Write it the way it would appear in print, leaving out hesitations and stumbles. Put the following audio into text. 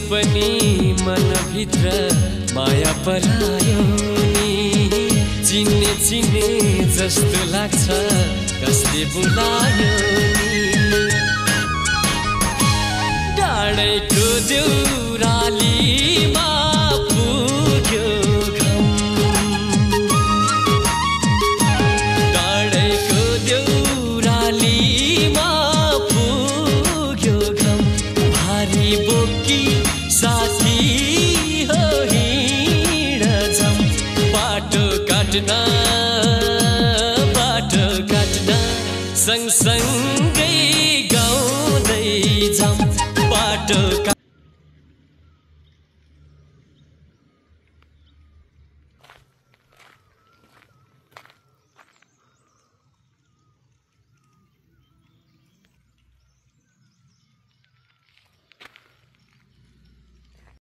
पनि मनभित्र माया पलायो नि चिन्ने चिन्ने जस्तो लाग्छ कसले बुलायो नि डाँडैको देउरालीमा पुग्यो घम डाँडैको देउरालीमा पुग्यो घम भारी बोकी साथी हो हिँड जाऊँ बाटो काट्न